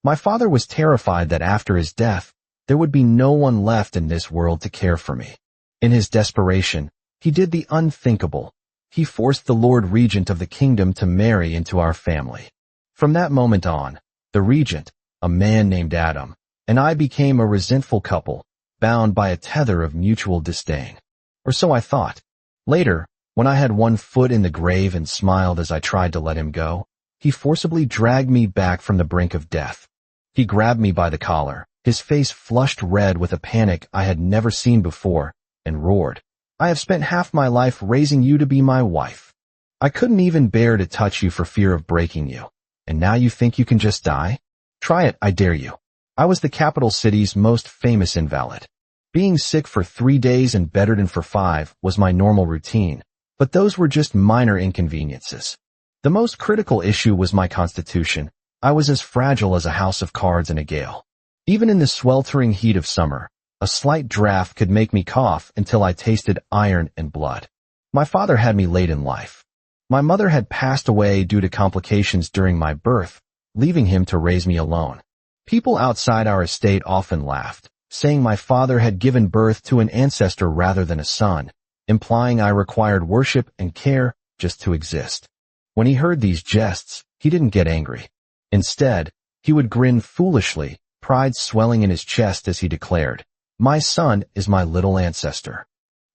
My father was terrified that after his death, there would be no one left in this world to care for me. In his desperation, he did the unthinkable. He forced the Lord Regent of the kingdom to marry into our family. From that moment on, the Regent, a man named Adam, and I became a resentful couple, bound by a tether of mutual disdain. Or so I thought. Later, when I had one foot in the grave and smiled as I tried to let him go, he forcibly dragged me back from the brink of death. He grabbed me by the collar, his face flushed red with a panic I had never seen before, and roared, "I have spent half my life raising you to be my wife. I couldn't even bear to touch you for fear of breaking you, and now you think you can just die? Try it, I dare you." I was the capital city's most famous invalid. Being sick for 3 days and bedridden for 5 was my normal routine, but those were just minor inconveniences. The most critical issue was my constitution. I was as fragile as a house of cards in a gale. Even in the sweltering heat of summer, a slight draft could make me cough until I tasted iron and blood. My father had me late in life. My mother had passed away due to complications during my birth, leaving him to raise me alone. People outside our estate often laughed, saying my father had given birth to an ancestor rather than a son, implying I required worship and care just to exist. When he heard these jests, he didn't get angry. Instead, he would grin foolishly, pride swelling in his chest as he declared, "My son is my little ancestor."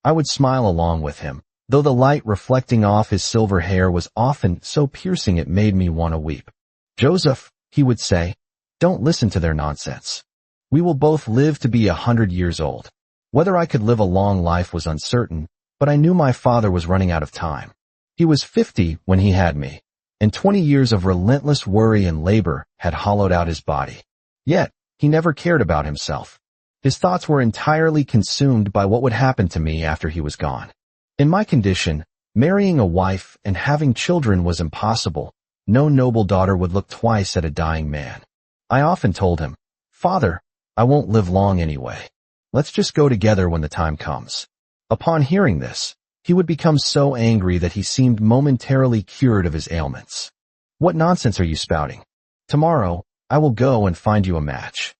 I would smile along with him, though the light reflecting off his silver hair was often so piercing it made me want to weep. "Joseph," he would say, "don't listen to their nonsense. We will both live to be 100 years old." Whether I could live a long life was uncertain, but I knew my father was running out of time. He was 50 when he had me, and 20 years of relentless worry and labor had hollowed out his body. Yet, he never cared about himself. His thoughts were entirely consumed by what would happen to me after he was gone. In my condition, marrying a wife and having children was impossible. No noble daughter would look twice at a dying man. I often told him, "Father, I won't live long anyway. Let's just go together when the time comes." Upon hearing this, he would become so angry that he seemed momentarily cured of his ailments. "What nonsense are you spouting? Tomorrow, I will go and find you a match."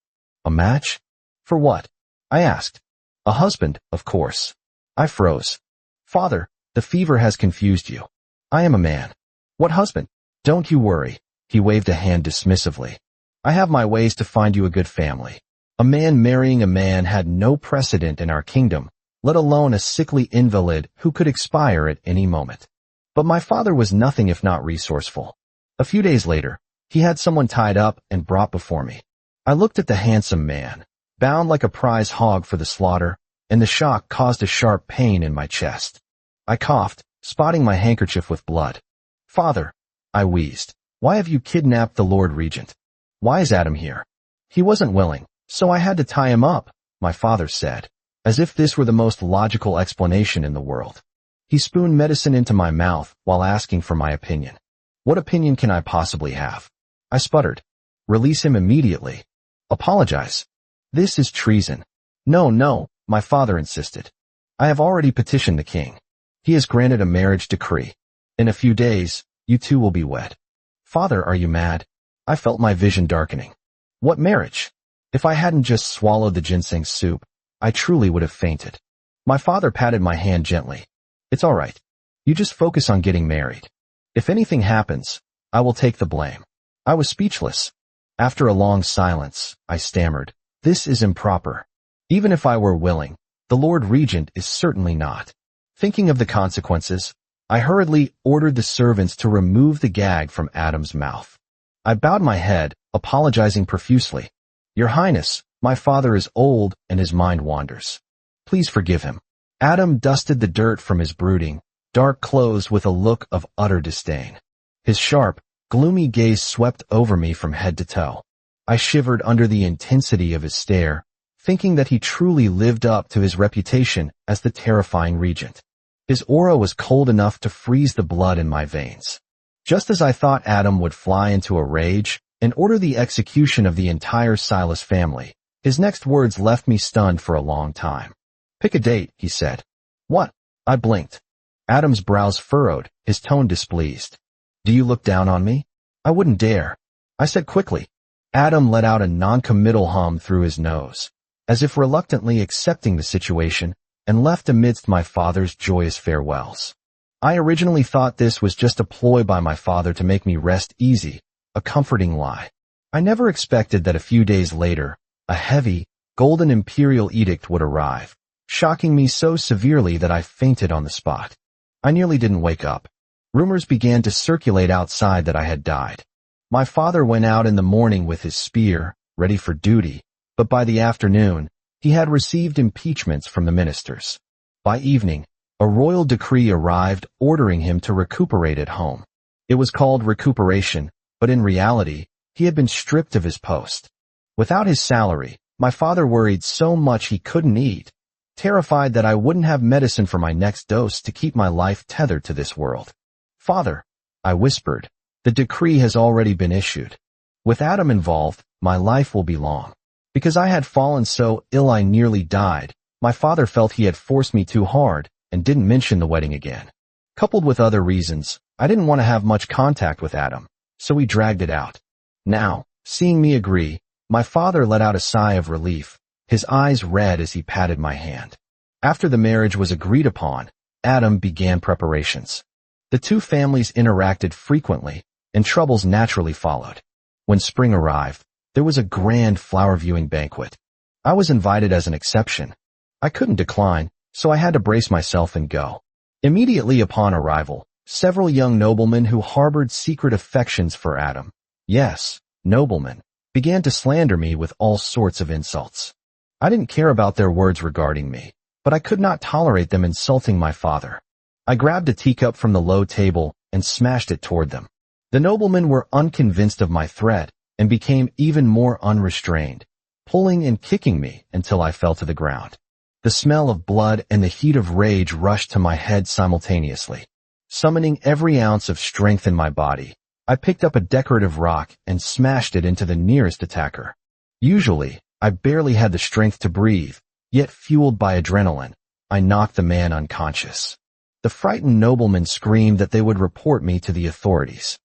"A match? For what?" I asked. "A husband, of course." I froze. "Father, the fever has confused you. I am a man." "What husband?" "Don't you worry." He waved a hand dismissively. "I have my ways to find you a good family. A man marrying a man had no precedent in our kingdom, let alone a sickly invalid who could expire at any moment." But my father was nothing if not resourceful. A few days later, he had someone tied up and brought before me. I looked at the handsome man, bound like a prize hog for the slaughter, and the shock caused a sharp pain in my chest. I coughed, spotting my handkerchief with blood. "Father," I wheezed, "why have you kidnapped the Lord Regent? Why is Adam here?" "He wasn't willing, so I had to tie him up," my father said, as if this were the most logical explanation in the world. He spooned medicine into my mouth while asking for my opinion. "What opinion can I possibly have?" I sputtered. "Release him immediately." "Apologize." "This is treason." No, my father insisted. "I have already petitioned the king. He has granted a marriage decree. In a few days, you two will be wed." "Father, are you mad?" I felt my vision darkening. "What marriage?" If I hadn't just swallowed the ginseng soup, I truly would have fainted. My father patted my hand gently. "It's all right. You just focus on getting married. If anything happens, I will take the blame." I was speechless. After a long silence, I stammered, "This is improper. Even if I were willing, the Lord Regent is certainly not." Thinking of the consequences, I hurriedly ordered the servants to remove the gag from Adam's mouth. I bowed my head, apologizing profusely. "Your Highness, my father is old and his mind wanders. Please forgive him." Adam dusted the dirt from his brooding, dark clothes with a look of utter disdain. His sharp, gloomy gaze swept over me from head to toe. I shivered under the intensity of his stare, thinking that he truly lived up to his reputation as the terrifying regent. His aura was cold enough to freeze the blood in my veins. Just as I thought Adam would fly into a rage and order the execution of the entire Silas family, his next words left me stunned for a long time. "Pick a date," he said. "What?" I blinked. Adam's brows furrowed, his tone displeased. "Do you look down on me?" "I wouldn't dare." I said quickly. Adam let out a non-committal hum through his nose, as if reluctantly accepting the situation, and left amidst my father's joyous farewells. I originally thought this was just a ploy by my father to make me rest easy, a comforting lie. I never expected that a few days later, a heavy, golden imperial edict would arrive, shocking me so severely that I fainted on the spot. I nearly didn't wake up. Rumors began to circulate outside that I had died. My father went out in the morning with his spear, ready for duty, but by the afternoon, he had received impeachments from the ministers. By evening, a royal decree arrived ordering him to recuperate at home. It was called recuperation, but in reality, he had been stripped of his post. Without his salary, my father worried so much he couldn't eat, terrified that I wouldn't have medicine for my next dose to keep my life tethered to this world. "Father," I whispered, "the decree has already been issued. With Adam involved, my life will be long." Because I had fallen so ill I nearly died, my father felt he had forced me too hard and didn't mention the wedding again. Coupled with other reasons, I didn't want to have much contact with Adam, so he dragged it out. Now, seeing me agree, my father let out a sigh of relief, his eyes red as he patted my hand. After the marriage was agreed upon, Adam began preparations. The two families interacted frequently, and troubles naturally followed. When spring arrived, there was a grand flower viewing banquet. I was invited as an exception. I couldn't decline, so I had to brace myself and go. Immediately upon arrival, several young noblemen who harbored secret affections for Adam, yes, noblemen, began to slander me with all sorts of insults. I didn't care about their words regarding me, but I could not tolerate them insulting my father. I grabbed a teacup from the low table and smashed it toward them. The noblemen were unconvinced of my threat and became even more unrestrained, pulling and kicking me until I fell to the ground. The smell of blood and the heat of rage rushed to my head simultaneously. Summoning every ounce of strength in my body, I picked up a decorative rock and smashed it into the nearest attacker. Usually, I barely had the strength to breathe, yet fueled by adrenaline, I knocked the man unconscious. The frightened noblemen screamed that they would report me to the authorities.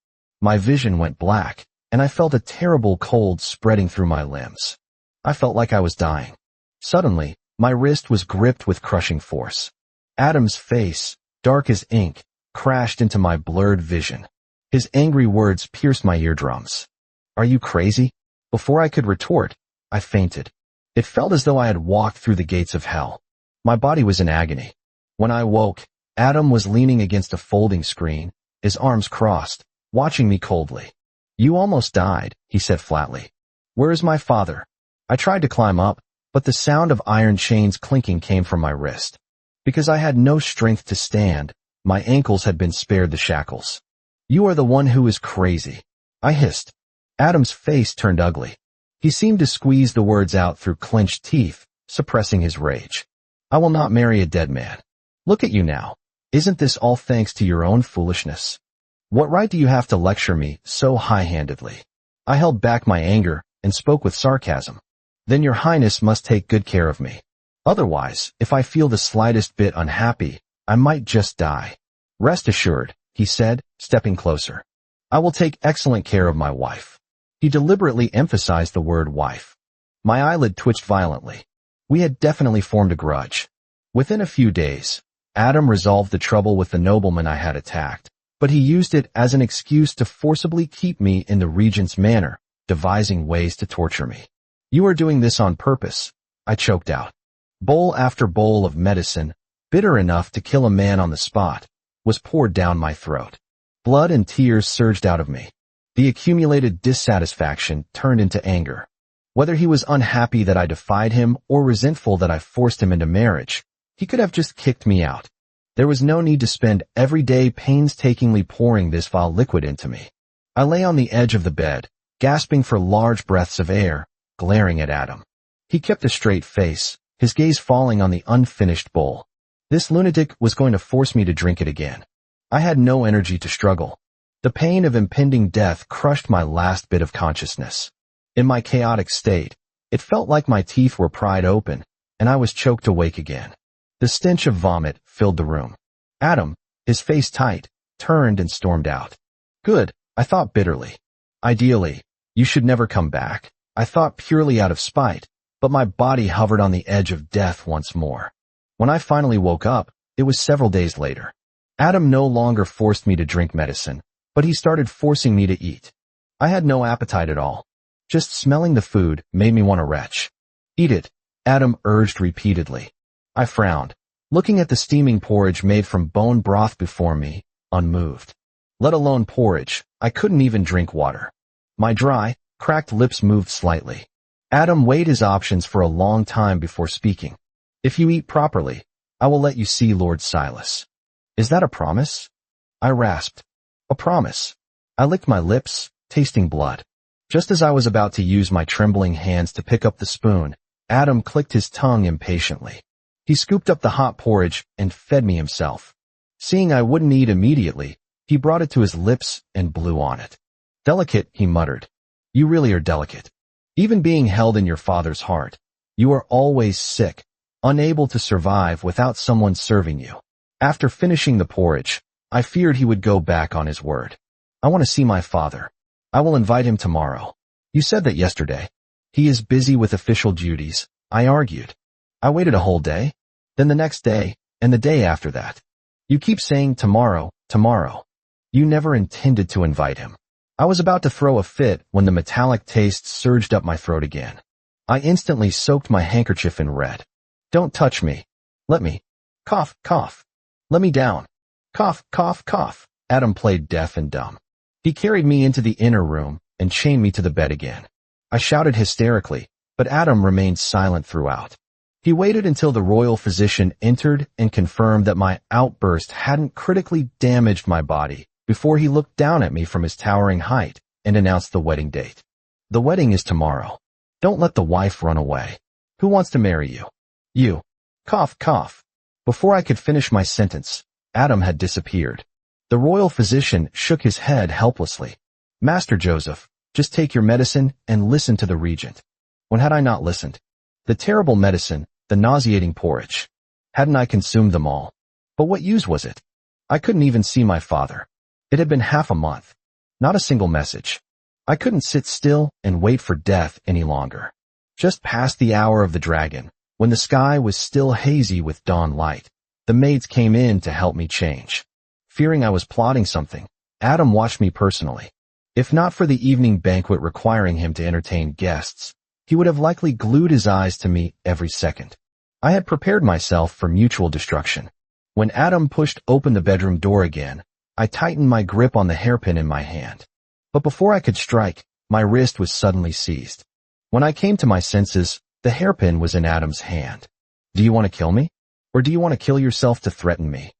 My vision went black, and I felt a terrible cold spreading through my limbs. I felt like I was dying. Suddenly, my wrist was gripped with crushing force. Adam's face, dark as ink, crashed into my blurred vision. His angry words pierced my eardrums. "Are you crazy?" Before I could retort, I fainted. It felt as though I had walked through the gates of hell. My body was in agony. When I woke, Adam was leaning against a folding screen, his arms crossed, watching me coldly. "You almost died," he said flatly. "Where is my father?" I tried to climb up, but the sound of iron chains clinking came from my wrist. Because I had no strength to stand, my ankles had been spared the shackles. "You are the one who is crazy," I hissed. Adam's face turned ugly. He seemed to squeeze the words out through clenched teeth, suppressing his rage. "I will not marry a dead man. Look at you now. Isn't this all thanks to your own foolishness? What right do you have to lecture me so high-handedly?" I held back my anger and spoke with sarcasm. "Then your highness must take good care of me. Otherwise, if I feel the slightest bit unhappy, I might just die." "Rest assured," he said, stepping closer. "I will take excellent care of my wife." He deliberately emphasized the word wife. My eyelid twitched violently. We had definitely formed a grudge. Within a few days, Adam resolved the trouble with the nobleman I had attacked, but he used it as an excuse to forcibly keep me in the Regent's manor, devising ways to torture me. "You are doing this on purpose," I choked out. Bowl after bowl of medicine, bitter enough to kill a man on the spot, was poured down my throat. Blood and tears surged out of me. The accumulated dissatisfaction turned into anger. Whether he was unhappy that I defied him or resentful that I forced him into marriage, he could have just kicked me out. There was no need to spend every day painstakingly pouring this vile liquid into me. I lay on the edge of the bed, gasping for large breaths of air, glaring at Adam. He kept a straight face, his gaze falling on the unfinished bowl. This lunatic was going to force me to drink it again. I had no energy to struggle. The pain of impending death crushed my last bit of consciousness. In my chaotic state, it felt like my teeth were pried open, and I was choked awake again. The stench of vomit filled the room. Adam, his face tight, turned and stormed out. Good, I thought bitterly. Ideally, You should never come back, I thought purely out of spite, but my body hovered on the edge of death once more. When I finally woke up, it was several days later. Adam no longer forced me to drink medicine, but he started forcing me to eat. I had no appetite at all. Just smelling the food made me want to retch. Eat it, Adam urged repeatedly. I frowned, looking at the steaming porridge made from bone broth before me, unmoved. Let alone porridge, I couldn't even drink water. My dry, cracked lips moved slightly. Adam weighed his options for a long time before speaking. If you eat properly, I will let you see Lord Silas. Is that a promise? I rasped. A promise. I licked my lips, tasting blood. Just as I was about to use my trembling hands to pick up the spoon, Adam clicked his tongue impatiently. He scooped up the hot porridge and fed me himself. Seeing I wouldn't eat immediately, he brought it to his lips and blew on it. Delicate, he muttered. You really are delicate. Even being held in your father's heart, you are always sick, unable to survive without someone serving you. After finishing the porridge, I feared he would go back on his word. I want to see my father. I will invite him tomorrow. You said that yesterday. He is busy with official duties, I argued. I waited a whole day, then the next day, and the day after that. You keep saying tomorrow, tomorrow. You never intended to invite him. I was about to throw a fit when the metallic taste surged up my throat again. I instantly soaked my handkerchief in red. Don't touch me. Let me. Cough, cough. Let me down. Cough, cough, cough. Adam played deaf and dumb. He carried me into the inner room and chained me to the bed again. I shouted hysterically, but Adam remained silent throughout. He waited until the royal physician entered and confirmed that my outburst hadn't critically damaged my body before he looked down at me from his towering height and announced the wedding date. The wedding is tomorrow. Don't let the wife run away. Who wants to marry you? You. Cough, cough. Before I could finish my sentence, Adam had disappeared. The royal physician shook his head helplessly. Master Joseph, just take your medicine and listen to the regent. When had I not listened? The terrible medicine, the nauseating porridge. Hadn't I consumed them all? But what use was it? I couldn't even see my father. It had been half a month. Not a single message. I couldn't sit still and wait for death any longer. Just past the hour of the dragon, when the sky was still hazy with dawn light, the maids came in to help me change. Fearing I was plotting something, Adam watched me personally. If not for the evening banquet requiring him to entertain guests, he would have likely glued his eyes to me every second. I had prepared myself for mutual destruction. When Adam pushed open the bedroom door again, I tightened my grip on the hairpin in my hand. But before I could strike, my wrist was suddenly seized. When I came to my senses, the hairpin was in Adam's hand. Do you want to kill me? Or do you want to kill yourself to threaten me?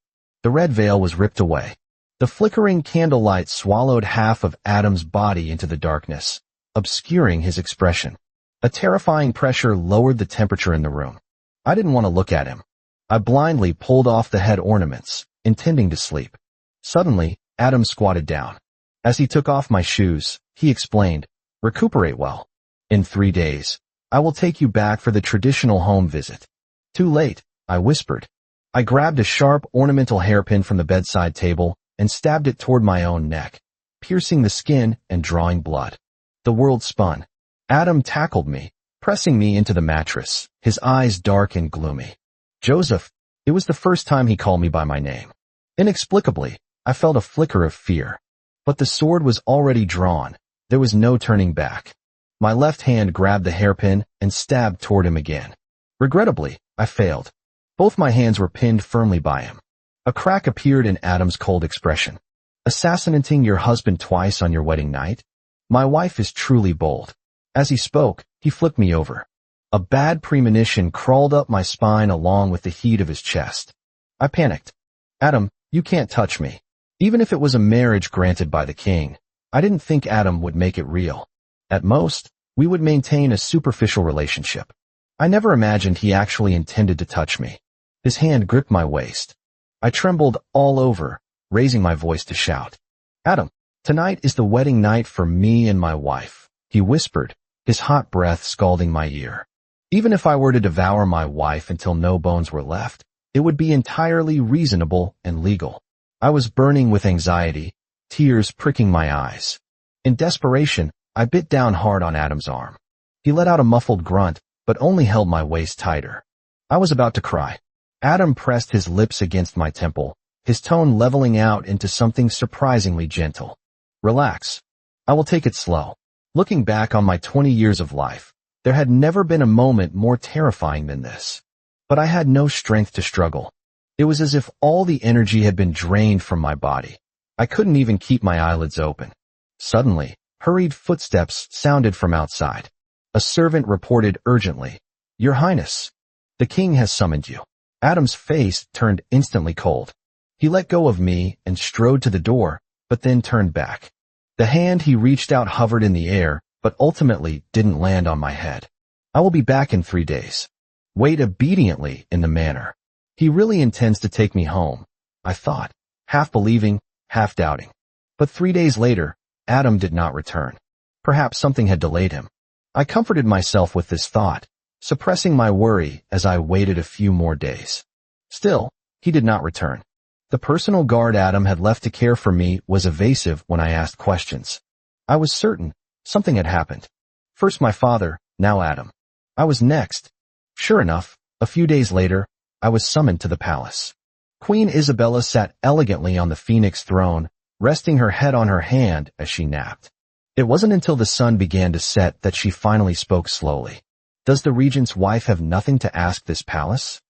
The red veil was ripped away. The flickering candlelight swallowed half of Adam's body into the darkness, obscuring his expression. A terrifying pressure lowered the temperature in the room. I didn't want to look at him. I blindly pulled off the head ornaments, intending to sleep. Suddenly, Adam squatted down. As he took off my shoes, he explained, "Recuperate well. In 3 days, I will take you back for the traditional home visit." Too late, I whispered. I grabbed a sharp ornamental hairpin from the bedside table and stabbed it toward my own neck, piercing the skin and drawing blood. The world spun. Adam tackled me, pressing me into the mattress, his eyes dark and gloomy. Joseph, it was the first time he called me by my name. Inexplicably, I felt a flicker of fear. But the sword was already drawn. There was no turning back. My left hand grabbed the hairpin and stabbed toward him again. Regrettably, I failed. Both my hands were pinned firmly by him. A crack appeared in Adam's cold expression. Assassinating your husband twice on your wedding night? My wife is truly bold. As he spoke, he flipped me over. A bad premonition crawled up my spine along with the heat of his chest. I panicked. Adam, you can't touch me. Even if it was a marriage granted by the king, I didn't think Adam would make it real. At most, we would maintain a superficial relationship. I never imagined he actually intended to touch me. His hand gripped my waist. I trembled all over, raising my voice to shout. Adam, tonight is the wedding night for me and my wife, he whispered, his hot breath scalding my ear. Even if I were to devour my wife until no bones were left, it would be entirely reasonable and legal. I was burning with anxiety, tears pricking my eyes. In desperation, I bit down hard on Adam's arm. He let out a muffled grunt, but only held my waist tighter. I was about to cry. Adam pressed his lips against my temple, his tone leveling out into something surprisingly gentle. Relax. I will take it slow. Looking back on my 20 years of life, there had never been a moment more terrifying than this. But I had no strength to struggle. It was as if all the energy had been drained from my body. I couldn't even keep my eyelids open. Suddenly, hurried footsteps sounded from outside. A servant reported urgently, "Your Highness, the king has summoned you." Adam's face turned instantly cold. He let go of me and strode to the door, but then turned back. The hand he reached out hovered in the air, but ultimately didn't land on my head. "I will be back in 3 days." Wait obediently in the manner. He really intends to take me home, I thought, half believing, half doubting. But 3 days later, Adam did not return. Perhaps something had delayed him. I comforted myself with this thought, suppressing my worry as I waited a few more days. Still, he did not return. The personal guard Adam had left to care for me was evasive when I asked questions. I was certain something had happened. First my father, now Adam. I was next. Sure enough, a few days later, I was summoned to the palace. Queen Isabella sat elegantly on the phoenix throne, resting her head on her hand as she napped. It wasn't until the sun began to set that she finally spoke slowly. "Does the regent's wife have nothing to ask this palace?"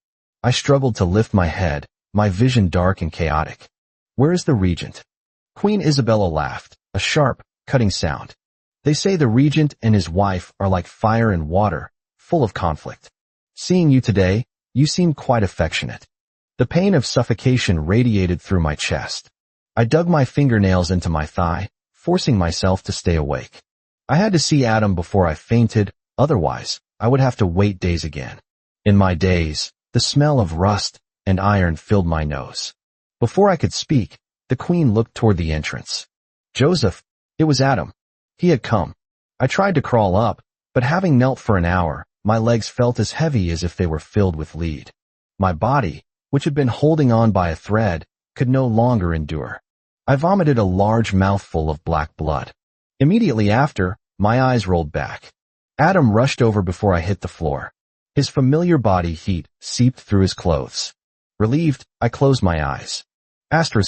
I struggled to lift my head, my vision dark and chaotic. "Where is the regent?" Queen Isabella laughed, a sharp, cutting sound. "They say the regent and his wife are like fire and water, full of conflict. Seeing you today, you seem quite affectionate." The pain of suffocation radiated through my chest. I dug my fingernails into my thigh, forcing myself to stay awake. I had to see Adam before I fainted, otherwise, I would have to wait days again. In my daze, the smell of rust and iron filled my nose. Before I could speak, the queen looked toward the entrance. "Joseph," it was Adam. He had come. I tried to crawl up, but having knelt for an hour, my legs felt as heavy as if they were filled with lead. My body, which had been holding on by a thread, could no longer endure. I vomited a large mouthful of black blood. Immediately after, my eyes rolled back. Adam rushed over before I hit the floor. His familiar body heat seeped through his clothes. Relieved, I closed my eyes.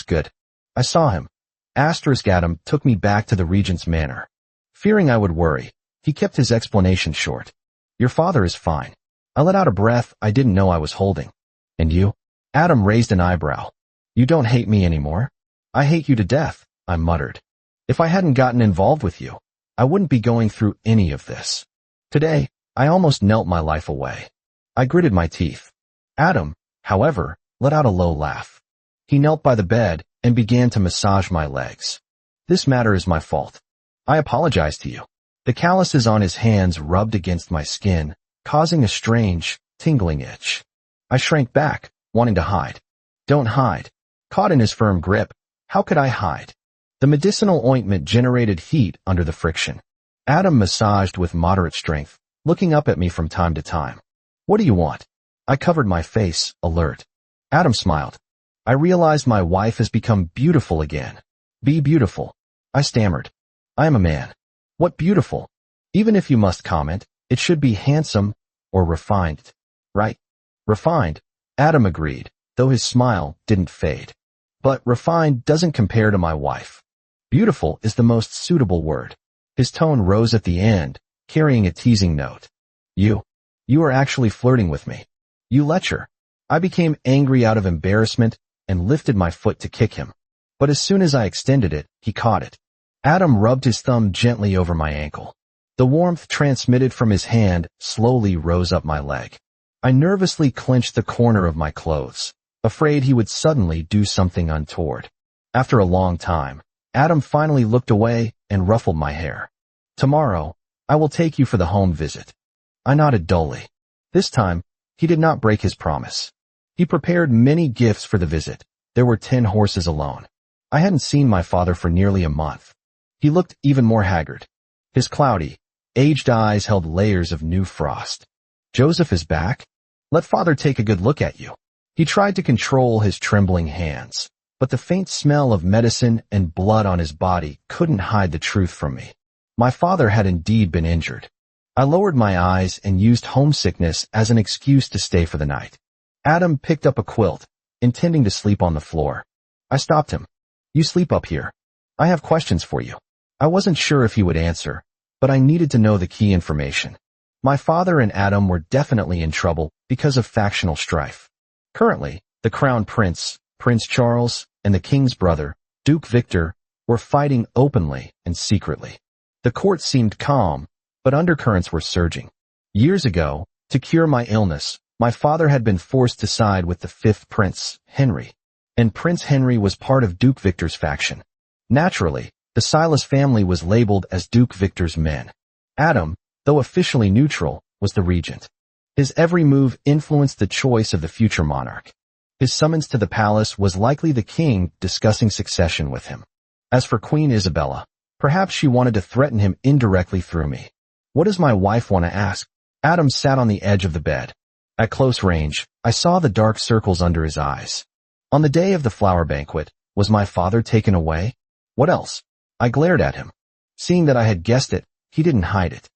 Good. I saw him. Adam took me back to the regent's manor. Fearing I would worry, he kept his explanation short. "Your father is fine." I let out a breath I didn't know I was holding. "And you?" Adam raised an eyebrow. "You don't hate me anymore?" "I hate you to death," I muttered. "If I hadn't gotten involved with you, I wouldn't be going through any of this. Today, I almost knelt my life away." I gritted my teeth. Adam, however, let out a low laugh. He knelt by the bed and began to massage my legs. "This matter is my fault. I apologize to you." The calluses on his hands rubbed against my skin, causing a strange, tingling itch. I shrank back, wanting to hide. "Don't hide." Caught in his firm grip, how could I hide? The medicinal ointment generated heat under the friction. Adam massaged with moderate strength, looking up at me from time to time. "What do you want?" I covered my face, alert. Adam smiled. "I realized my wife has become beautiful again." "Be beautiful." I stammered. "I am a man." "What beautiful?" "Even if you must comment, it should be handsome or refined." "Right." "Refined," Adam agreed, though his smile didn't fade. "But refined doesn't compare to my wife. Beautiful is the most suitable word." His tone rose at the end, carrying a teasing note. You are actually flirting with me." "You lecher." I became angry out of embarrassment and lifted my foot to kick him. But as soon as I extended it, he caught it. Adam rubbed his thumb gently over my ankle. The warmth transmitted from his hand slowly rose up my leg. I nervously clenched the corner of my clothes, afraid he would suddenly do something untoward. After a long time, Adam finally looked away and ruffled my hair. "Tomorrow, I will take you for the home visit." I nodded dully. This time, he did not break his promise. He prepared many gifts for the visit. There were 10 horses alone. I hadn't seen my father for nearly a month. He looked even more haggard. His cloudy, aged eyes held layers of new frost. "Joseph is back? Let father take a good look at you." He tried to control his trembling hands, but the faint smell of medicine and blood on his body couldn't hide the truth from me. My father had indeed been injured. I lowered my eyes and used homesickness as an excuse to stay for the night. Adam picked up a quilt, intending to sleep on the floor. I stopped him. You sleep up here. I have questions for you. I wasn't sure if he would answer, but I needed to know the key information. My father and Adam were definitely in trouble because of factional strife. Currently, the Crown Prince, Prince Charles, and the King's brother, Duke Victor, were fighting openly and secretly. The court seemed calm, but undercurrents were surging. Years ago, to cure my illness, my father had been forced to side with the fifth prince, Henry. And Prince Henry was part of Duke Victor's faction. Naturally, the Silas family was labeled as Duke Victor's men. Adam, though officially neutral, was the regent. His every move influenced the choice of the future monarch. His summons to the palace was likely the king discussing succession with him. As for Queen Isabella, perhaps she wanted to threaten him indirectly through me. What does my wife want to ask? Adam sat on the edge of the bed. At close range, I saw the dark circles under his eyes. On the day of the flower banquet, was my father taken away? What else? I glared at him. Seeing that I had guessed it, he didn't hide it.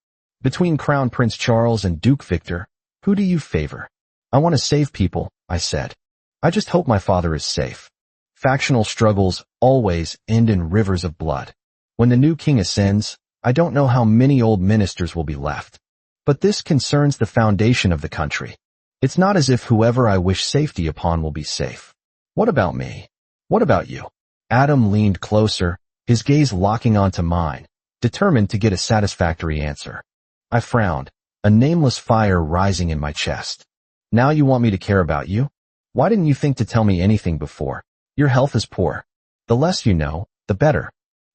Between Crown Prince Charles and Duke Victor, who do you favor? I want to save people, I said. I just hope my father is safe. Factional struggles always end in rivers of blood. When the new king ascends, I don't know how many old ministers will be left. But this concerns the foundation of the country. It's not as if whoever I wish safety upon will be safe. What about me? What about you? Adam leaned closer, his gaze locking onto mine, determined to get a satisfactory answer. I frowned, a nameless fire rising in my chest. Now you want me to care about you? Why didn't you think to tell me anything before? Your health is poor. The less you know, the better.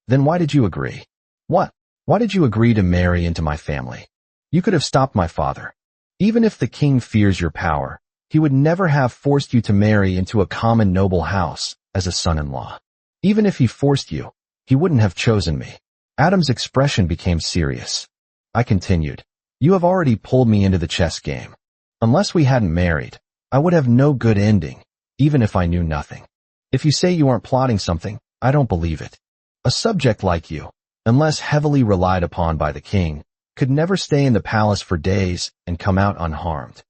Then why did you agree? What? Why did you agree to marry into my family? You could have stopped my father. Even if the king fears your power, he would never have forced you to marry into a common noble house as a son-in-law. Even if he forced you, he wouldn't have chosen me. Adam's expression became serious. I continued, you have already pulled me into the chess game. Unless we hadn't married, I would have no good ending, even if I knew nothing. If you say you aren't plotting something, I don't believe it. A subject like you, unless heavily relied upon by the king, could never stay in the palace for days and come out unharmed.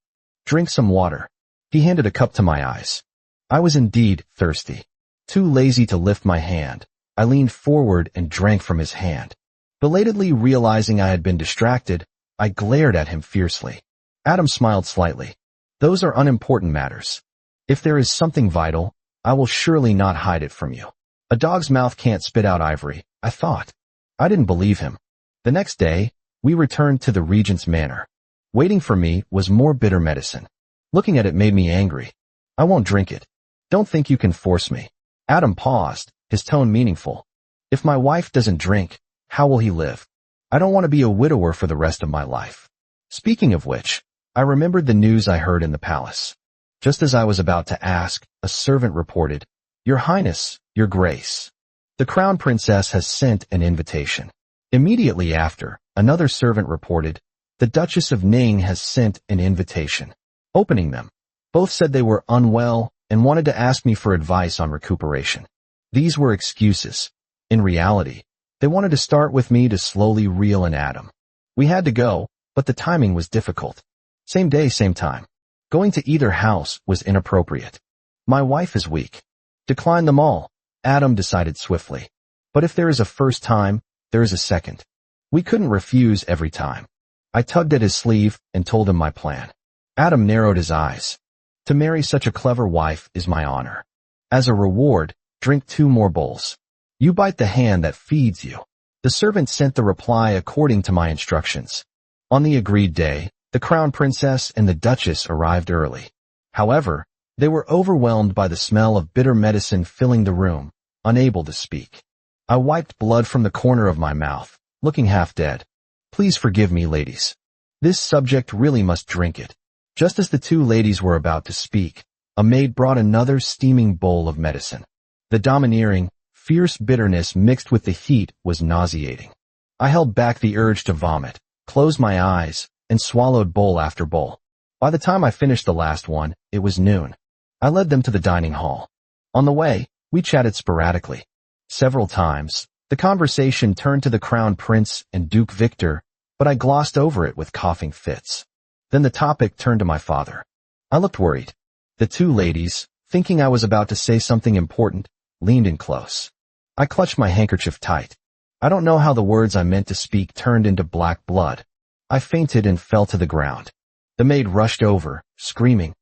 Drink some water. He handed a cup to my eyes. I was indeed thirsty. Too lazy to lift my hand, I leaned forward and drank from his hand. Belatedly realizing I had been distracted, I glared at him fiercely. Adam smiled slightly. Those are unimportant matters. If there is something vital, I will surely not hide it from you. A dog's mouth can't spit out ivory, I thought. I didn't believe him. The next day, we returned to the regent's manor. Waiting for me was more bitter medicine. Looking at it made me angry. I won't drink it. Don't think you can force me. Adam paused, his tone meaningful. If my wife doesn't drink, how will he live? I don't want to be a widower for the rest of my life. Speaking of which, I remembered the news I heard in the palace. Just as I was about to ask, a servant reported, Your Highness, Your Grace. The Crown Princess has sent an invitation. Immediately after, another servant reported, The Duchess of Ning has sent an invitation. Opening them, both said they were unwell and wanted to ask me for advice on recuperation. These were excuses. In reality, they wanted to start with me to slowly reel in Adam. We had to go, but the timing was difficult. Same day, same time. Going to either house was inappropriate. My wife is weak. Decline them all, Adam decided swiftly. But if there is a first time, there is a second. We couldn't refuse every time. I tugged at his sleeve and told him my plan. Adam narrowed his eyes. To marry such a clever wife is my honor. As a reward, drink 2 more bowls. You bite the hand that feeds you. The servant sent the reply according to my instructions. On the agreed day, the Crown Princess and the Duchess arrived early. However, they were overwhelmed by the smell of bitter medicine filling the room, unable to speak. I wiped blood from the corner of my mouth, looking half dead. Please forgive me, ladies. This subject really must drink it. Just as the 2 ladies were about to speak, a maid brought another steaming bowl of medicine. The domineering, fierce bitterness mixed with the heat was nauseating. I held back the urge to vomit, closed my eyes, and swallowed bowl after bowl. By the time I finished the last one, it was noon. I led them to the dining hall. On the way, we chatted sporadically. Several times, The conversation turned to the Crown Prince and Duke Victor, but I glossed over it with coughing fits. Then the topic turned to my father. I looked worried. The two ladies, thinking I was about to say something important, leaned in close. I clutched my handkerchief tight. I don't know how the words I meant to speak turned into black blood. I fainted and fell to the ground. The maid rushed over, screaming,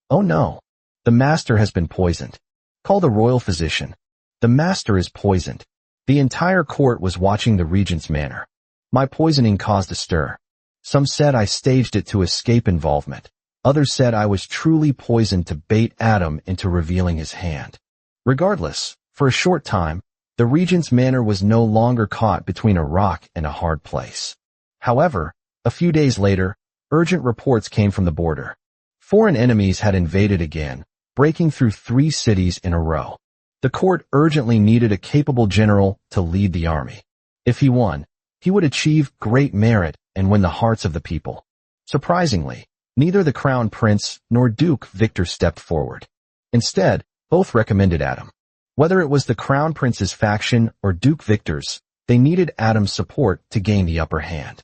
"Oh no! The master has been poisoned. Call the royal physician. The master is poisoned." The entire court was watching the regent's manner. My poisoning caused a stir. Some said I staged it to escape involvement. Others said I was truly poisoned to bait Adam into revealing his hand. Regardless, for a short time, the regent's manor was no longer caught between a rock and a hard place. However, a few days later, urgent reports came from the border. Foreign enemies had invaded again, breaking through 3 cities in a row. The court urgently needed a capable general to lead the army. If he won, he would achieve great merit and win the hearts of the people. Surprisingly, neither the Crown Prince nor Duke Victor stepped forward. Instead, both recommended Adam. Whether it was the Crown Prince's faction or Duke Victor's, they needed Adam's support to gain the upper hand.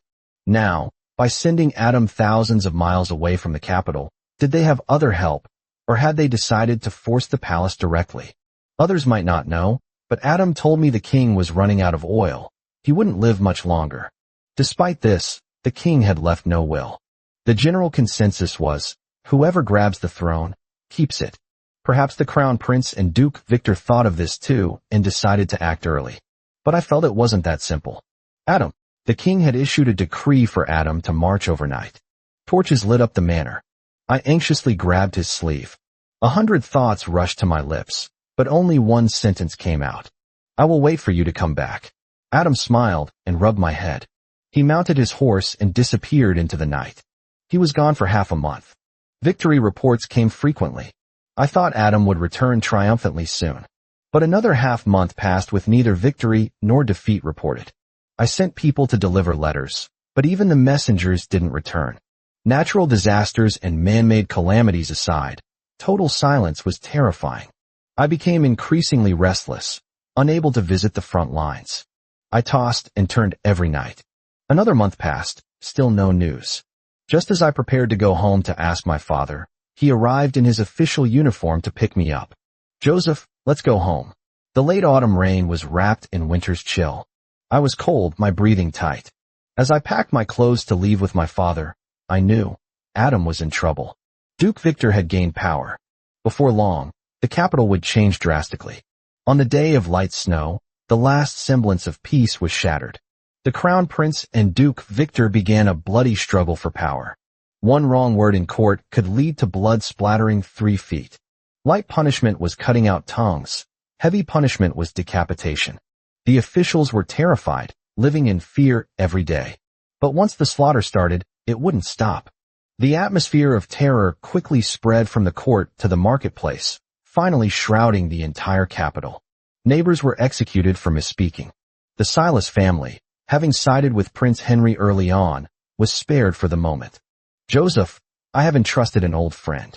Now, by sending Adam thousands of miles away from the capital, did they have other help, or had they decided to force the palace directly? Others might not know, but Adam told me the king was running out of oil. He wouldn't live much longer. Despite this, the king had left no will. The general consensus was, whoever grabs the throne, keeps it. Perhaps the Crown Prince and Duke Victor thought of this too and decided to act early. But I felt it wasn't that simple. Adam. The king had issued a decree for Adam to march overnight. Torches lit up the manor. I anxiously grabbed his sleeve. 100 thoughts rushed to my lips, but only one sentence came out. "I will wait for you to come back." Adam smiled and rubbed my head. He mounted his horse and disappeared into the night. He was gone for half a month. Victory reports came frequently. I thought Adam would return triumphantly soon. But another half-month passed with neither victory nor defeat reported. I sent people to deliver letters, but even the messengers didn't return. Natural disasters and man-made calamities aside, total silence was terrifying. I became increasingly restless, unable to visit the front lines. I tossed and turned every night. Another month passed, still no news. Just as I prepared to go home to ask my father, he arrived in his official uniform to pick me up. "Joseph, let's go home." The late autumn rain was wrapped in winter's chill. I was cold, my breathing tight. As I packed my clothes to leave with my father, I knew Adam was in trouble. Duke Victor had gained power. Before long, the capital would change drastically. On the day of light snow, the last semblance of peace was shattered. The Crown Prince and Duke Victor began a bloody struggle for power. One wrong word in court could lead to blood splattering 3 feet. Light punishment was cutting out tongues. Heavy punishment was decapitation. The officials were terrified, living in fear every day. But once the slaughter started, it wouldn't stop. The atmosphere of terror quickly spread from the court to the marketplace, finally shrouding the entire capital. Neighbors were executed for misspeaking. The Silas family, having sided with Prince Henry early on, was spared for the moment. "Joseph, I have entrusted an old friend.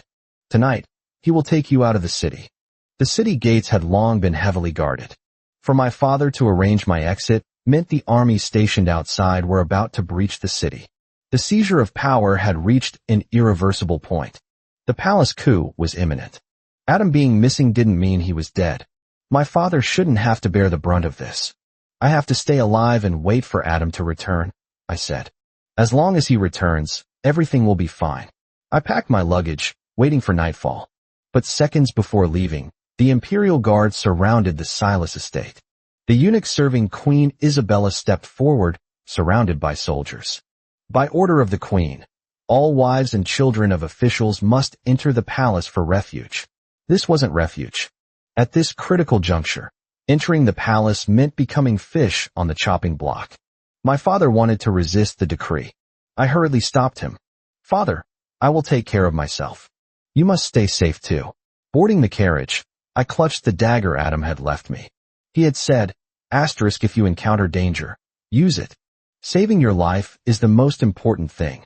Tonight, he will take you out of the city." The city gates had long been heavily guarded. For my father to arrange my exit meant the army stationed outside were about to breach the city. The seizure of power had reached an irreversible point. The palace coup was imminent. Adam being missing didn't mean he was dead. My father shouldn't have to bear the brunt of this. "I have to stay alive and wait for Adam to return," I said. "As long as he returns, everything will be fine." I packed my luggage, waiting for nightfall. But seconds before leaving, the Imperial Guard surrounded the Silas estate. The eunuch serving Queen Isabella stepped forward, surrounded by soldiers. By order of the Queen, all wives and children of officials must enter the palace for refuge. This wasn't refuge. At this critical juncture, entering the palace meant becoming fish on the chopping block. My father wanted to resist the decree. I hurriedly stopped him. "Father, I will take care of myself. You must stay safe too." Boarding the carriage, I clutched the dagger Adam had left me. He had said, "If you encounter danger, use it. Saving your life is the most important thing."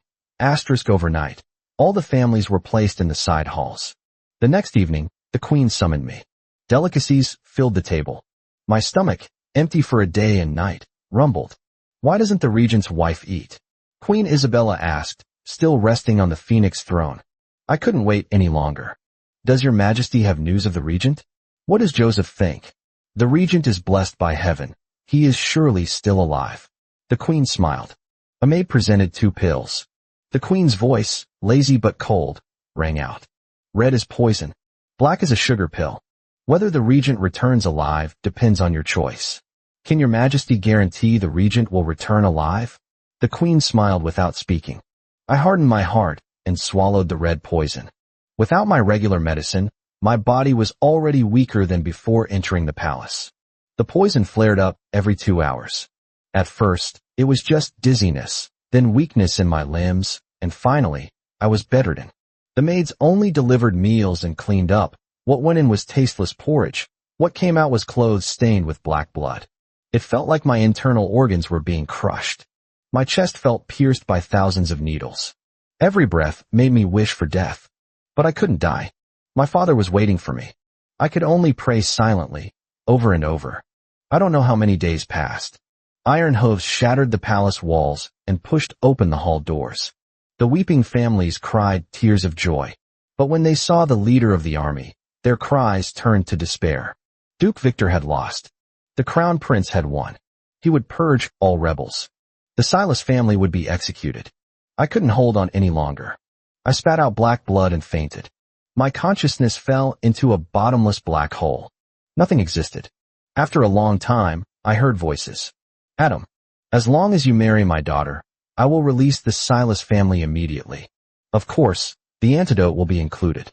Overnight, all the families were placed in the side halls. The next evening, the Queen summoned me. Delicacies filled the table. My stomach, empty for a day and night, rumbled. Why doesn't the regent's wife eat? Queen Isabella asked, still resting on the phoenix throne. I couldn't wait any longer. Does your majesty have news of the regent? What does Joseph think? The regent is blessed by heaven. He is surely still alive. The queen smiled. A maid presented 2 pills. The queen's voice, lazy but cold, rang out. Red is poison. Black is a sugar pill. Whether the regent returns alive depends on your choice. Can your majesty guarantee the regent will return alive? The queen smiled without speaking. I hardened my heart and swallowed the red poison. Without my regular medicine, my body was already weaker than before entering the palace. The poison flared up every 2 hours. At first, it was just dizziness, then weakness in my limbs, and finally, I was bedridden. The maids only delivered meals and cleaned up. What went in was tasteless porridge. What came out was clothes stained with black blood. It felt like my internal organs were being crushed. My chest felt pierced by thousands of needles. Every breath made me wish for death. But I couldn't die. My father was waiting for me. I could only pray silently, over and over. I don't know how many days passed. Iron hooves shattered the palace walls and pushed open the hall doors. The weeping families cried tears of joy. But when they saw the leader of the army, their cries turned to despair. Duke Victor had lost. The crown prince had won. He would purge all rebels. The Silas family would be executed. I couldn't hold on any longer. I spat out black blood and fainted. My consciousness fell into a bottomless black hole. Nothing existed. After a long time, I heard voices. Adam, as long as you marry my daughter, I will release the Silas family immediately. Of course, the antidote will be included.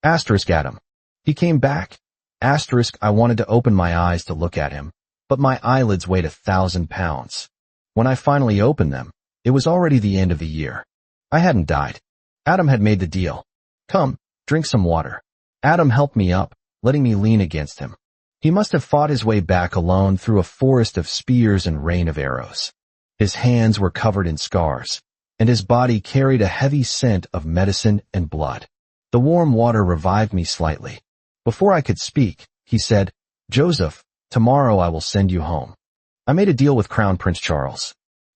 Asterisk Adam. He came back. Asterisk I wanted to open my eyes to look at him, but my eyelids weighed 1,000 pounds. When I finally opened them, it was already the end of the year. I hadn't died. Adam had made the deal. Come, drink some water. Adam helped me up, letting me lean against him. He must have fought his way back alone through a forest of spears and rain of arrows. His hands were covered in scars, and his body carried a heavy scent of medicine and blood. The warm water revived me slightly. Before I could speak, he said, Joseph, tomorrow I will send you home. I made a deal with Crown Prince Charles.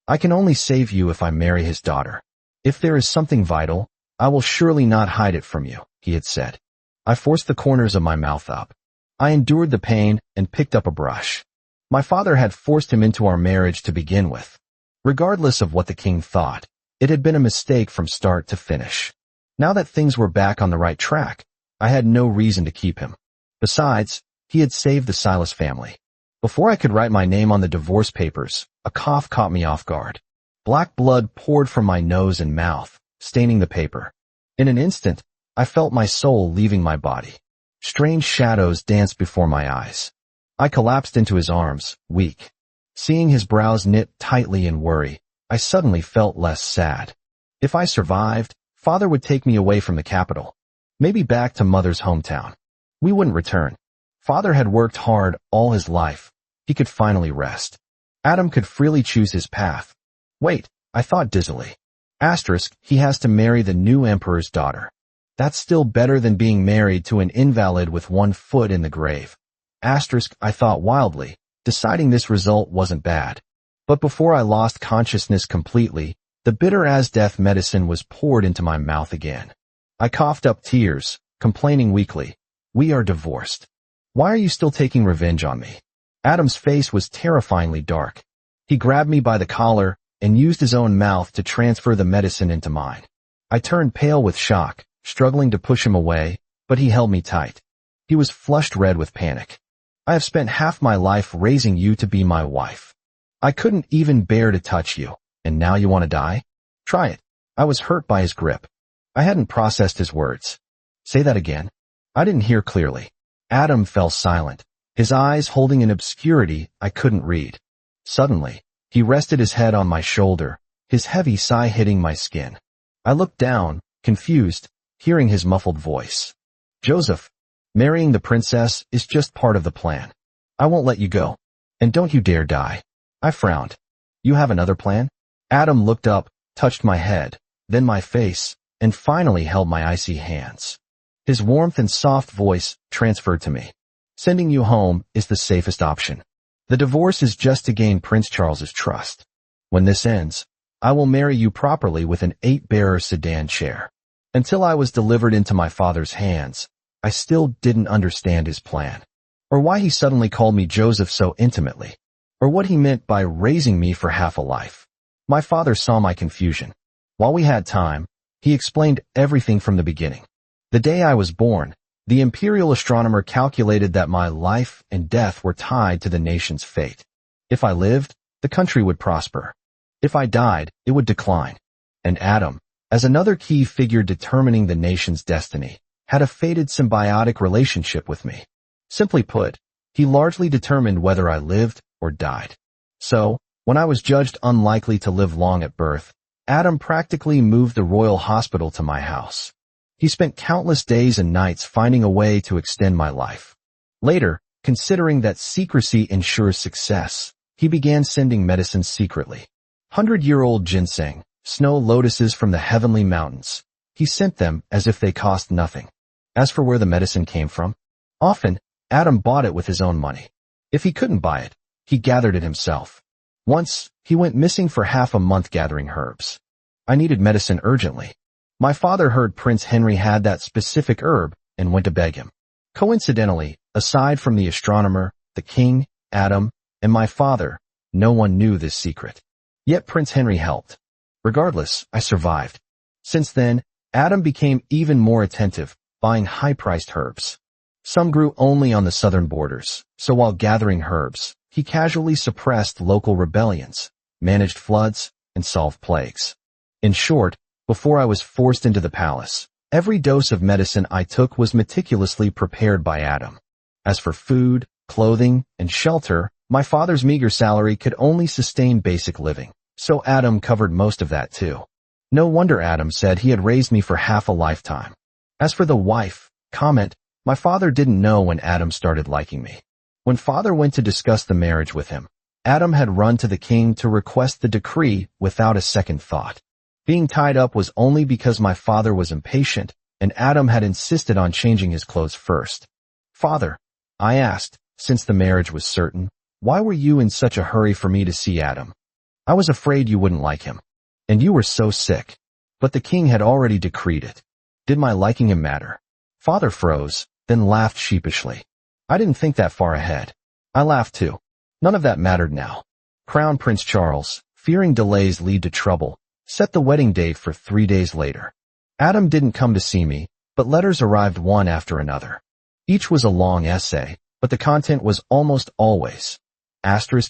I can only save you if I marry his daughter. If there is something vital, I will surely not hide it from you, he had said. I forced the corners of my mouth up. I endured the pain and picked up a brush. My father had forced him into our marriage to begin with. Regardless of what the king thought, it had been a mistake from start to finish. Now that things were back on the right track, I had no reason to keep him. Besides, he had saved the Silas family. Before I could write my name on the divorce papers, a cough caught me off guard. Black blood poured from my nose and mouth, staining the paper. In an instant, I felt my soul leaving my body. Strange shadows danced before my eyes. I collapsed into his arms, weak. Seeing his brows knit tightly in worry, I suddenly felt less sad. If I survived, Father would take me away from the capital. Maybe back to Mother's hometown. We wouldn't return. Father had worked hard all his life. He could finally rest. Adam could freely choose his path. Wait, I thought dizzily. Asterisk, he has to marry the new emperor's daughter. That's still better than being married to an invalid with 1 foot in the grave. Asterisk, I thought wildly, deciding this result wasn't bad. But before I lost consciousness completely, the bitter-as-death medicine was poured into my mouth again. I coughed up tears, complaining weakly. We are divorced. Why are you still taking revenge on me? Adam's face was terrifyingly dark. He grabbed me by the collar and used his own mouth to transfer the medicine into mine. I turned pale with shock, struggling to push him away, but he held me tight. He was flushed red with panic. I have spent half my life raising you to be my wife. I couldn't even bear to touch you, and now you want to die? Try it. I was hurt by his grip. I hadn't processed his words. Say that again. I didn't hear clearly. Adam fell silent, his eyes holding an obscurity I couldn't read. Suddenly, he rested his head on my shoulder, his heavy sigh hitting my skin. I looked down, confused, hearing his muffled voice. Joseph, marrying the princess is just part of the plan. I won't let you go. And don't you dare die. I frowned. You have another plan? Adam looked up, touched my head, then my face, and finally held my icy hands. His warmth and soft voice transferred to me. Sending you home is the safest option. The divorce is just to gain Prince Charles's trust. When this ends, I will marry you properly with an 8-bearer sedan chair. Until I was delivered into my father's hands, I still didn't understand his plan, or why he suddenly called me Joseph so intimately, or what he meant by raising me for half a life. My father saw my confusion. While we had time, he explained everything from the beginning. The day I was born, the imperial astronomer calculated that my life and death were tied to the nation's fate. If I lived, the country would prosper. If I died, it would decline. And Adam, as another key figure determining the nation's destiny, had a fated symbiotic relationship with me. Simply put, he largely determined whether I lived or died. So, when I was judged unlikely to live long at birth, Adam practically moved the royal hospital to my house. He spent countless days and nights finding a way to extend my life. Later, considering that secrecy ensures success, he began sending medicines secretly. 100-year-old ginseng, snow lotuses from the heavenly mountains. He sent them as if they cost nothing. As for where the medicine came from, often, Adam bought it with his own money. If he couldn't buy it, he gathered it himself. Once, he went missing for half a month gathering herbs. I needed medicine urgently. My father heard Prince Henry had that specific herb and went to beg him. Coincidentally, aside from the astronomer, the king, Adam, and my father, no one knew this secret. Yet Prince Henry helped. Regardless, I survived. Since then, Adam became even more attentive, buying high-priced herbs. Some grew only on the southern borders, so while gathering herbs, he casually suppressed local rebellions, managed floods, and solved plagues. In short, before I was forced into the palace, every dose of medicine I took was meticulously prepared by Adam. As for food, clothing, and shelter, my father's meager salary could only sustain basic living, so Adam covered most of that too. No wonder Adam said he had raised me for half a lifetime. As for the wife, comment, my father didn't know when Adam started liking me. When father went to discuss the marriage with him, Adam had run to the king to request the decree without a second thought. Being tied up was only because my father was impatient, and Adam had insisted on changing his clothes first. Father, I asked, since the marriage was certain, why were you in such a hurry for me to see Adam? I was afraid you wouldn't like him. And you were so sick. But the king had already decreed it. Did my liking him matter? Father froze, then laughed sheepishly. I didn't think that far ahead. I laughed too. None of that mattered now. Crown Prince Charles, fearing delays lead to trouble, set the wedding date for 3 days later. Adam didn't come to see me, but letters arrived one after another. Each was a long essay, but the content was almost always,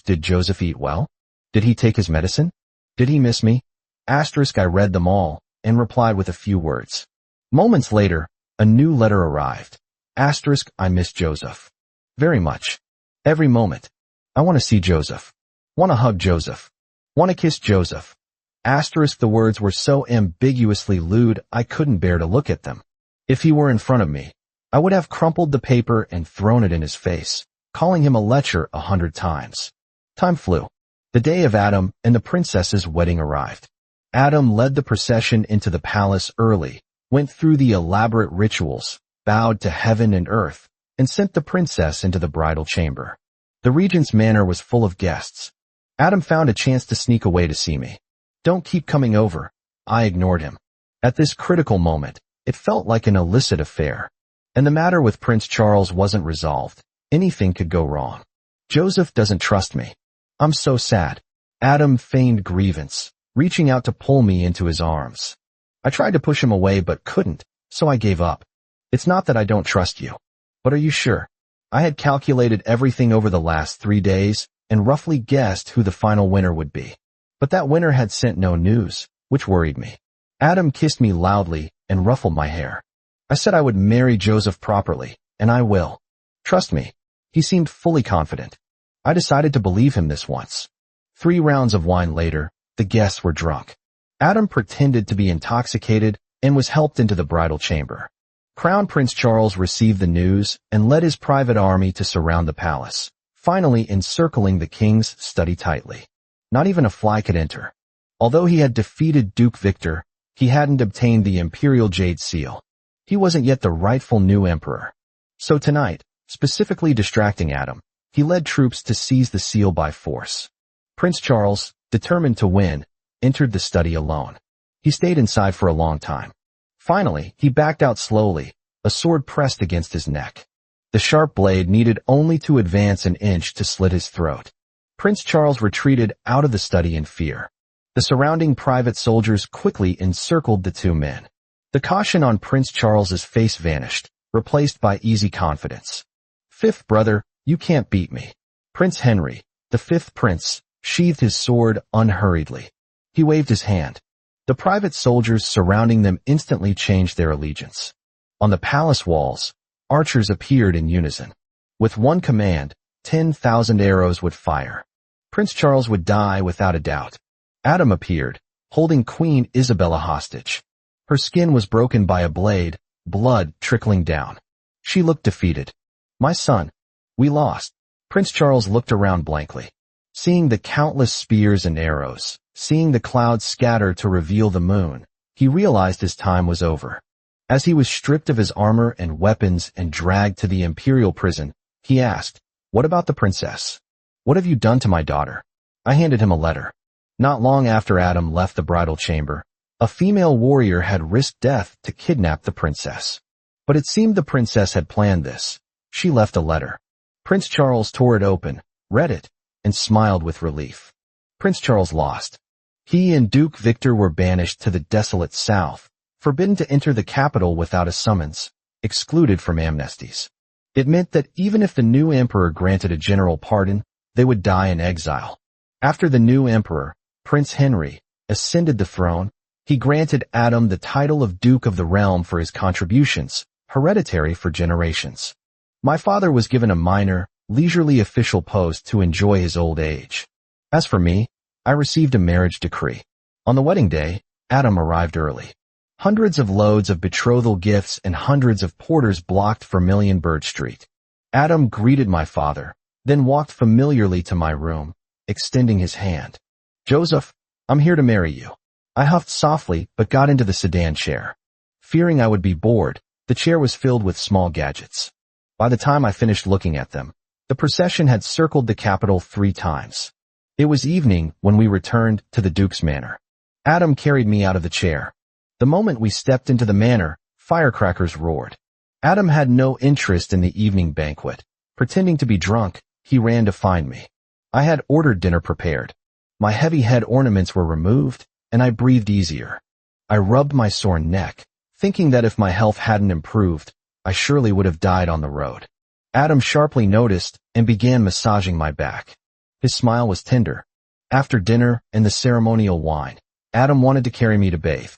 did Joseph eat well? Did he take his medicine? Did he miss me? I read them all, and replied with a few words. Moments later, a new letter arrived. I miss Joseph. Very much. Every moment. I want to see Joseph. Want to hug Joseph. Want to kiss Joseph. The words were so ambiguously lewd I couldn't bear to look at them. If he were in front of me, I would have crumpled the paper and thrown it in his face, calling him a lecher 100 times. Time flew. The day of Adam and the princess's wedding arrived. Adam led the procession into the palace early, went through the elaborate rituals, bowed to heaven and earth, and sent the princess into the bridal chamber. The regent's manor was full of guests. Adam found a chance to sneak away to see me. Don't keep coming over. I ignored him. At this critical moment, it felt like an illicit affair. And the matter with Prince Charles wasn't resolved. Anything could go wrong. Joseph doesn't trust me. I'm so sad. Adam feigned grievance, reaching out to pull me into his arms. I tried to push him away but couldn't, so I gave up. It's not that I don't trust you. But are you sure? I had calculated everything over the last 3 days and roughly guessed who the final winner would be. But that winner had sent no news, which worried me. Adam kissed me loudly and ruffled my hair. I said I would marry Joseph properly, and I will. Trust me. He seemed fully confident. I decided to believe him this once. 3 rounds of wine later, the guests were drunk. Adam pretended to be intoxicated and was helped into the bridal chamber. Crown Prince Charles received the news and led his private army to surround the palace, finally encircling the king's study tightly. Not even a fly could enter. Although he had defeated Duke Victor, he hadn't obtained the imperial jade seal. He wasn't yet the rightful new emperor. So tonight, specifically distracting Adam, He led troops to seize the seal by force. Prince Charles, determined to win, entered the study alone. He stayed inside for a long time. Finally, he backed out slowly, a sword pressed against his neck. The sharp blade needed only to advance an inch to slit his throat. Prince Charles retreated out of the study in fear. The surrounding private soldiers quickly encircled the two men. The caution on Prince Charles's face vanished, replaced by easy confidence. "Fifth brother, you can't beat me." Prince Henry, the fifth prince, sheathed his sword unhurriedly. He waved his hand. The private soldiers surrounding them instantly changed their allegiance. On the palace walls, archers appeared in unison. With one command, 10,000 arrows would fire. Prince Charles would die without a doubt. Adam appeared, holding Queen Isabella hostage. Her skin was broken by a blade, blood trickling down. She looked defeated. "My son, we lost." Prince Charles looked around blankly. Seeing the countless spears and arrows, seeing the clouds scatter to reveal the moon, he realized his time was over. As he was stripped of his armor and weapons and dragged to the imperial prison, he asked, "What about the princess? What have you done to my daughter?" I handed him a letter. Not long after Adam left the bridal chamber, a female warrior had risked death to kidnap the princess. But it seemed the princess had planned this. She left a letter. Prince Charles tore it open, read it, and smiled with relief. Prince Charles lost. He and Duke Victor were banished to the desolate south, forbidden to enter the capital without a summons, excluded from amnesties. It meant that even if the new emperor granted a general pardon, they would die in exile. After the new emperor, Prince Henry, ascended the throne, he granted Adam the title of Duke of the Realm for his contributions, hereditary for generations. My father was given a minor, leisurely official post to enjoy his old age. As for me, I received a marriage decree. On the wedding day, Adam arrived early. Hundreds of loads of betrothal gifts and hundreds of porters blocked Vermilion Bird Street. Adam greeted my father, then walked familiarly to my room, extending his hand. "Joseph, I'm here to marry you." I huffed softly but got into the sedan chair. Fearing I would be bored, the chair was filled with small gadgets. By the time I finished looking at them, the procession had circled the capital 3 times. It was evening when we returned to the Duke's manor. Adam carried me out of the chair. The moment we stepped into the manor, firecrackers roared. Adam had no interest in the evening banquet. Pretending to be drunk, he ran to find me. I had ordered dinner prepared. My heavy head ornaments were removed, and I breathed easier. I rubbed my sore neck, thinking that if my health hadn't improved, I surely would have died on the road. Adam sharply noticed and began massaging my back. His smile was tender. After dinner and the ceremonial wine, Adam wanted to carry me to bathe.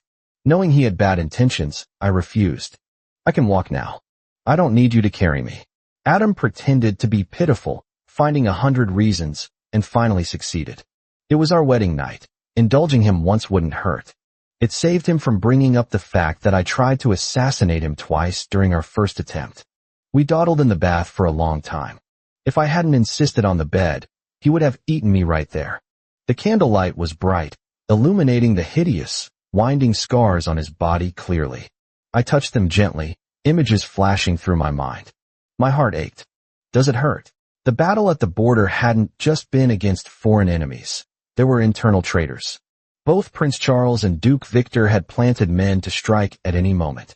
Knowing he had bad intentions, I refused. "I can walk now. I don't need you to carry me." Adam pretended to be pitiful, finding 100 reasons, and finally succeeded. It was our wedding night. Indulging him once wouldn't hurt. It saved him from bringing up the fact that I tried to assassinate him twice during our first attempt. We dawdled in the bath for a long time. If I hadn't insisted on the bed, he would have eaten me right there. The candlelight was bright, illuminating the hideous, winding scars on his body clearly. I touched them gently, images flashing through my mind. My heart ached. Does it hurt? The battle at the border hadn't just been against foreign enemies. There were internal traitors. Both Prince Charles and Duke Victor had planted men to strike at any moment.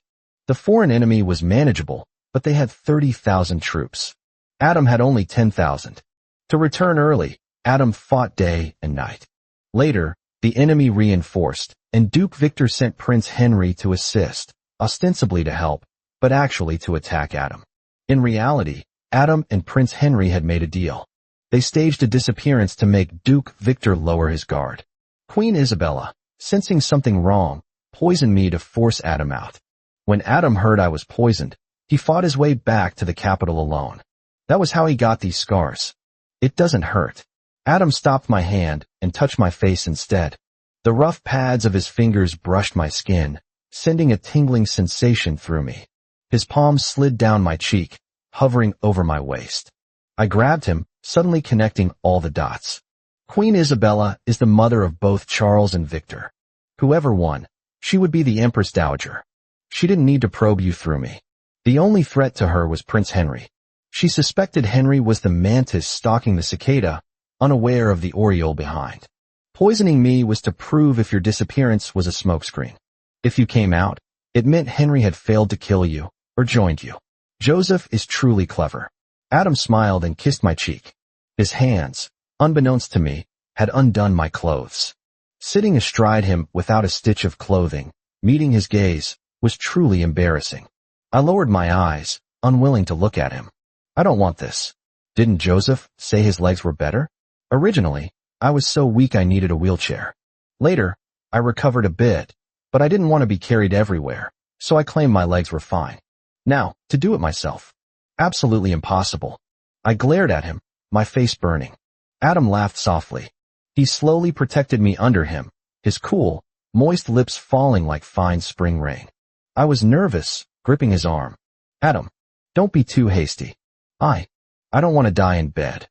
The foreign enemy was manageable, but they had 30,000 troops. Adam had only 10,000. To return early, Adam fought day and night. Later, the enemy reinforced, and Duke Victor sent Prince Henry to assist, ostensibly to help, but actually to attack Adam. In reality, Adam and Prince Henry had made a deal. They staged a disappearance to make Duke Victor lower his guard. Queen Isabella, sensing something wrong, poisoned me to force Adam out. When Adam heard I was poisoned, he fought his way back to the capital alone. That was how he got these scars. It doesn't hurt. Adam stopped my hand and touched my face instead. The rough pads of his fingers brushed my skin, sending a tingling sensation through me. His palm slid down my cheek, hovering over my waist. I grabbed him, suddenly connecting all the dots. Queen Isabella is the mother of both Charles and Victor. Whoever won, she would be the Empress Dowager. She didn't need to probe you through me. The only threat to her was Prince Henry. She suspected Henry was the mantis stalking the cicada, unaware of the oriole behind. Poisoning me was to prove if your disappearance was a smokescreen. If you came out, it meant Henry had failed to kill you or joined you. Joseph is truly clever. Adam smiled and kissed my cheek. His hands, unbeknownst to me, had undone my clothes. Sitting astride him without a stitch of clothing, meeting his gaze, was truly embarrassing. I lowered my eyes, unwilling to look at him. I don't want this. Didn't Joseph say his legs were better? Originally, I was so weak I needed a wheelchair. Later, I recovered a bit, but I didn't want to be carried everywhere, so I claimed my legs were fine. Now, to do it myself. Absolutely impossible. I glared at him, my face burning. Adam laughed softly. He slowly protected me under him, his cool, moist lips falling like fine spring rain. I was nervous, gripping his arm. Adam, don't be too hasty. I don't want to die in bed.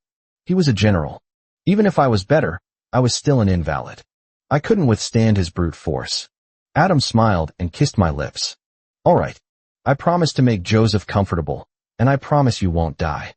He was a general. Even if I was better, I was still an invalid. I couldn't withstand his brute force. Adam smiled and kissed my lips. All right. I promise to make Joseph comfortable, and I promise you won't die.